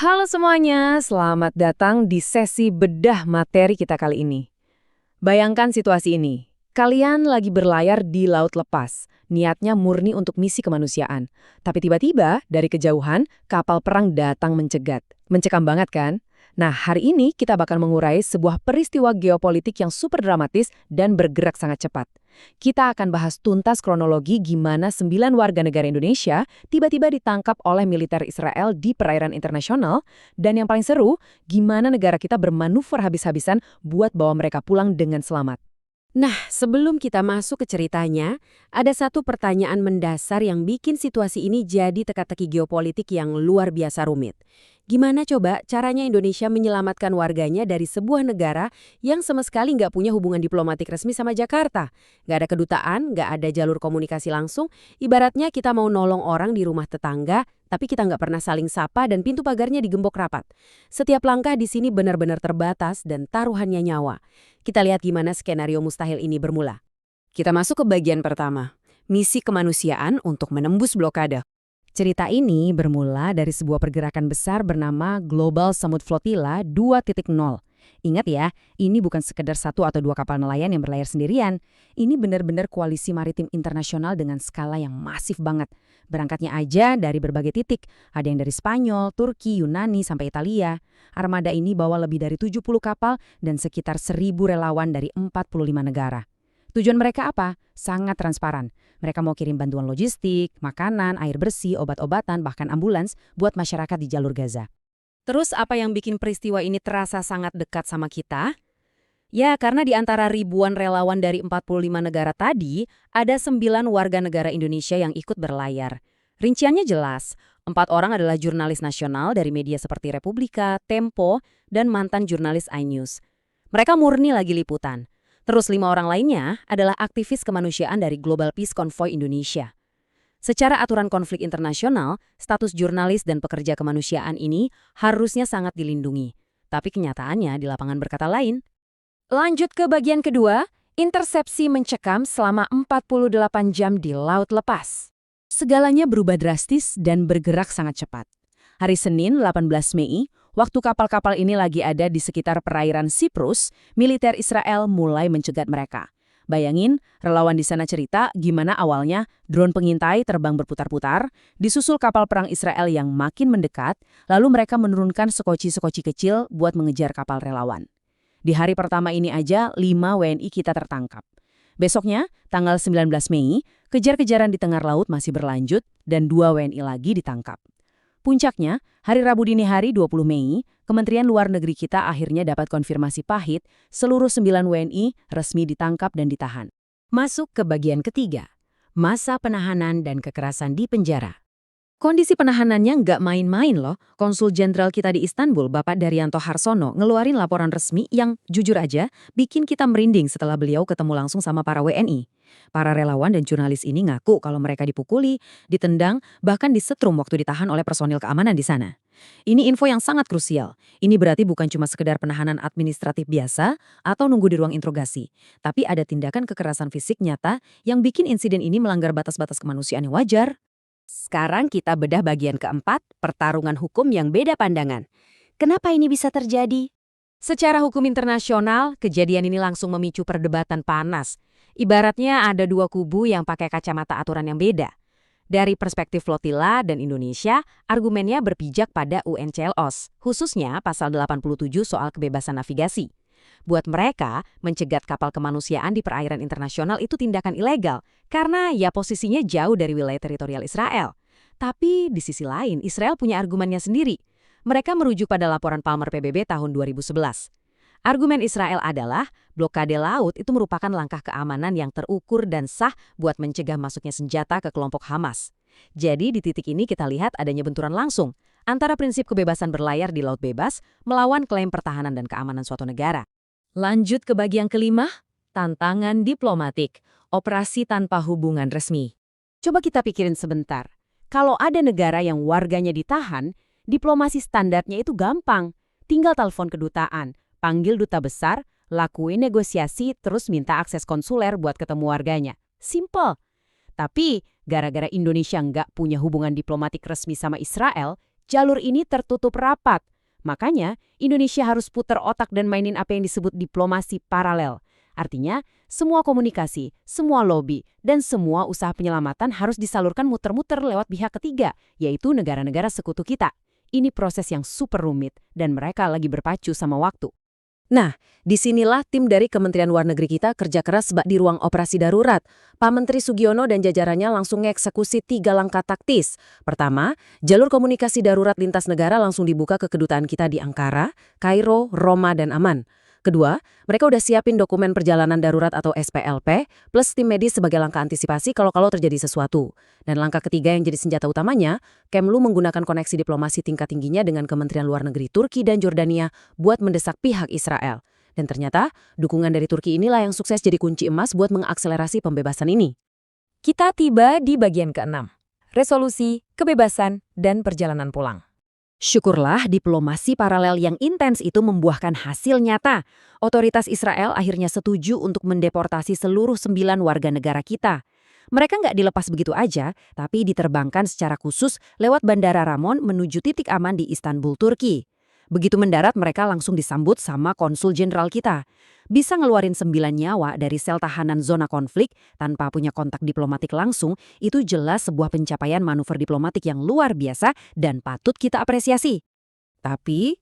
Halo semuanya, selamat datang di sesi bedah materi kita kali ini. Bayangkan situasi ini. Kalian lagi berlayar di laut lepas, niatnya murni untuk misi kemanusiaan. Tapi tiba-tiba, dari kejauhan, kapal perang datang mencegat. Mencekam banget kan? Nah, hari ini kita bakal mengurai sebuah peristiwa geopolitik yang super dramatis dan bergerak sangat cepat. Kita akan bahas tuntas kronologi gimana 9 warga negara Indonesia tiba-tiba ditangkap oleh militer Israel di perairan internasional, dan yang paling seru, gimana negara kita bermanuver habis-habisan buat bawa mereka pulang dengan selamat. Nah, sebelum kita masuk ke ceritanya, ada satu pertanyaan mendasar yang bikin situasi ini jadi teka-teki geopolitik yang luar biasa rumit. Gimana coba caranya Indonesia menyelamatkan warganya dari sebuah negara yang sama sekali nggak punya hubungan diplomatik resmi sama Jakarta? Nggak ada kedutaan, nggak ada jalur komunikasi langsung, ibaratnya kita mau nolong orang di rumah tetangga, tapi kita nggak pernah saling sapa dan pintu pagarnya digembok rapat. Setiap langkah di sini benar-benar terbatas dan taruhannya nyawa. Kita lihat gimana skenario mustahil ini bermula. Kita masuk ke bagian pertama, misi kemanusiaan untuk menembus blokade. Cerita ini bermula dari sebuah pergerakan besar bernama Global Samud Flotilla 2.0. Ingat ya, ini bukan sekedar satu atau dua kapal nelayan yang berlayar sendirian. Ini benar-benar koalisi maritim internasional dengan skala yang masif banget. Berangkatnya aja dari berbagai titik, ada yang dari Spanyol, Turki, Yunani, sampai Italia. Armada ini bawa lebih dari 70 kapal dan sekitar 1.000 relawan dari 45 negara. Tujuan mereka apa? Sangat transparan. Mereka mau kirim bantuan logistik, makanan, air bersih, obat-obatan, bahkan ambulans buat masyarakat di jalur Gaza. Terus apa yang bikin peristiwa ini terasa sangat dekat sama kita? Ya, karena di antara ribuan relawan dari 45 negara tadi, ada 9 warga negara Indonesia yang ikut berlayar. Rinciannya jelas, 4 orang adalah jurnalis nasional dari media seperti Republika, Tempo, dan mantan jurnalis iNews. Mereka murni lagi liputan. Terus 5 orang lainnya adalah aktivis kemanusiaan dari Global Peace Convoy Indonesia. Secara aturan konflik internasional, status jurnalis dan pekerja kemanusiaan ini harusnya sangat dilindungi. Tapi kenyataannya di lapangan berkata lain. Lanjut ke bagian kedua, intersepsi mencekam selama 48 jam di laut lepas. Segalanya berubah drastis dan bergerak sangat cepat. Hari Senin 18 Mei, waktu kapal-kapal ini lagi ada di sekitar perairan Siprus, militer Israel mulai mencegat mereka. Bayangin, relawan di sana cerita gimana awalnya drone pengintai terbang berputar-putar, disusul kapal perang Israel yang makin mendekat, lalu mereka menurunkan sekoci-sekoci kecil buat mengejar kapal relawan. Di hari pertama ini aja 5 WNI kita tertangkap. Besoknya, tanggal 19 Mei, kejar-kejaran di tengah laut masih berlanjut dan 2 WNI lagi ditangkap. Puncaknya, hari Rabu dini hari 20 Mei, Kementerian Luar Negeri kita akhirnya dapat konfirmasi pahit seluruh 9 WNI resmi ditangkap dan ditahan. Masuk ke bagian ketiga, masa penahanan dan kekerasan di penjara. Kondisi penahanannya nggak main-main loh. Konsul Jenderal kita di Istanbul, Bapak Daryanto Harsono, ngeluarin laporan resmi yang jujur aja bikin kita merinding setelah beliau ketemu langsung sama para WNI. Para relawan dan jurnalis ini ngaku kalau mereka dipukuli, ditendang, bahkan disetrum waktu ditahan oleh personil keamanan di sana. Ini info yang sangat krusial. Ini berarti bukan cuma sekedar penahanan administratif biasa atau nunggu di ruang interogasi, tapi ada tindakan kekerasan fisik nyata yang bikin insiden ini melanggar batas-batas kemanusiaan yang wajar. Sekarang kita bedah bagian keempat, pertarungan hukum yang beda pandangan. Kenapa ini bisa terjadi? Secara hukum internasional, kejadian ini langsung memicu perdebatan panas. Ibaratnya ada dua kubu yang pakai kacamata aturan yang beda. Dari perspektif Flotilla dan Indonesia, argumennya berpijak pada UNCLOS, khususnya pasal 87 soal kebebasan navigasi. Buat mereka, mencegat kapal kemanusiaan di perairan internasional itu tindakan ilegal karena ya posisinya jauh dari wilayah teritorial Israel. Tapi di sisi lain, Israel punya argumennya sendiri. Mereka merujuk pada laporan Palmer PBB tahun 2011. Argumen Israel adalah blokade laut itu merupakan langkah keamanan yang terukur dan sah buat mencegah masuknya senjata ke kelompok Hamas. Jadi di titik ini kita lihat adanya benturan langsung antara prinsip kebebasan berlayar di laut bebas melawan klaim pertahanan dan keamanan suatu negara. Lanjut ke bagian kelima, tantangan diplomatik, operasi tanpa hubungan resmi. Coba kita pikirin sebentar. Kalau ada negara yang warganya ditahan, diplomasi standarnya itu gampang. Tinggal telepon kedutaan, panggil duta besar, lakuin negosiasi, terus minta akses konsuler buat ketemu warganya. Simple. Tapi gara-gara Indonesia nggak punya hubungan diplomatik resmi sama Israel, jalur ini tertutup rapat. Makanya, Indonesia harus putar otak dan mainin apa yang disebut diplomasi paralel. Artinya, semua komunikasi, semua lobby, dan semua usaha penyelamatan harus disalurkan muter-muter lewat pihak ketiga, yaitu negara-negara sekutu kita. Ini proses yang super rumit, dan mereka lagi berpacu sama waktu. Nah, disinilah tim dari Kementerian Luar Negeri kita kerja keras di ruang operasi darurat. Pak Menteri Sugiono dan jajarannya langsung mengeksekusi 3 langkah taktis. Pertama, jalur komunikasi darurat lintas negara langsung dibuka ke kedutaan kita di Ankara, Kairo, Roma, dan Amman. Kedua, mereka udah siapin dokumen perjalanan darurat atau SPLP, plus tim medis sebagai langkah antisipasi kalau terjadi sesuatu. Dan langkah ketiga yang jadi senjata utamanya, Kemlu menggunakan koneksi diplomasi tingkat tingginya dengan Kementerian Luar Negeri Turki dan Jordania buat mendesak pihak Israel. Dan ternyata, dukungan dari Turki inilah yang sukses jadi kunci emas buat mengakselerasi pembebasan ini. Kita tiba di bagian ke-6, resolusi, kebebasan, dan perjalanan pulang. Syukurlah diplomasi paralel yang intens itu membuahkan hasil nyata. Otoritas Israel akhirnya setuju untuk mendeportasi seluruh 9 warga negara kita. Mereka nggak dilepas begitu aja, tapi diterbangkan secara khusus lewat Bandara Ramon menuju titik aman di Istanbul, Turki. Begitu mendarat mereka langsung disambut sama konsul jenderal kita. Bisa ngeluarin 9 nyawa dari sel tahanan zona konflik tanpa punya kontak diplomatik langsung, itu jelas sebuah pencapaian manuver diplomatik yang luar biasa dan patut kita apresiasi. Tapi,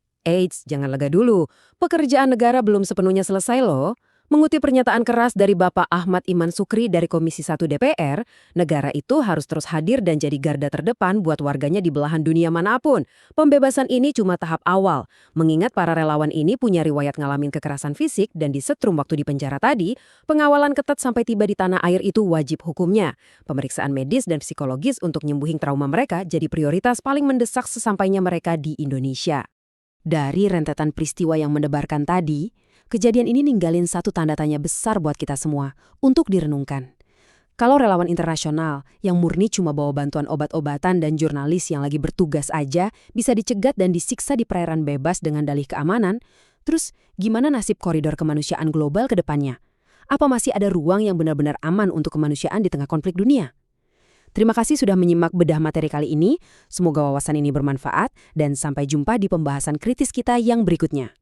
jangan lega dulu. Pekerjaan negara belum sepenuhnya selesai loh. Mengutip pernyataan keras dari Bapak Ahmad Iman Sukri dari Komisi 1 DPR, negara itu harus terus hadir dan jadi garda terdepan buat warganya di belahan dunia manapun. Pembebasan ini cuma tahap awal. Mengingat para relawan ini punya riwayat ngalamin kekerasan fisik dan disetrum waktu di penjara tadi, pengawalan ketat sampai tiba di tanah air itu wajib hukumnya. Pemeriksaan medis dan psikologis untuk nyembuhin trauma mereka jadi prioritas paling mendesak sesampainya mereka di Indonesia. Dari rentetan peristiwa yang mendebarkan tadi, kejadian ini ninggalin satu tanda tanya besar buat kita semua untuk direnungkan. Kalau relawan internasional yang murni cuma bawa bantuan obat-obatan dan jurnalis yang lagi bertugas aja bisa dicegat dan disiksa di perairan bebas dengan dalih keamanan, terus gimana nasib koridor kemanusiaan global ke depannya? Apa masih ada ruang yang benar-benar aman untuk kemanusiaan di tengah konflik dunia? Terima kasih sudah menyimak bedah materi kali ini. Semoga wawasan ini bermanfaat dan sampai jumpa di pembahasan kritis kita yang berikutnya.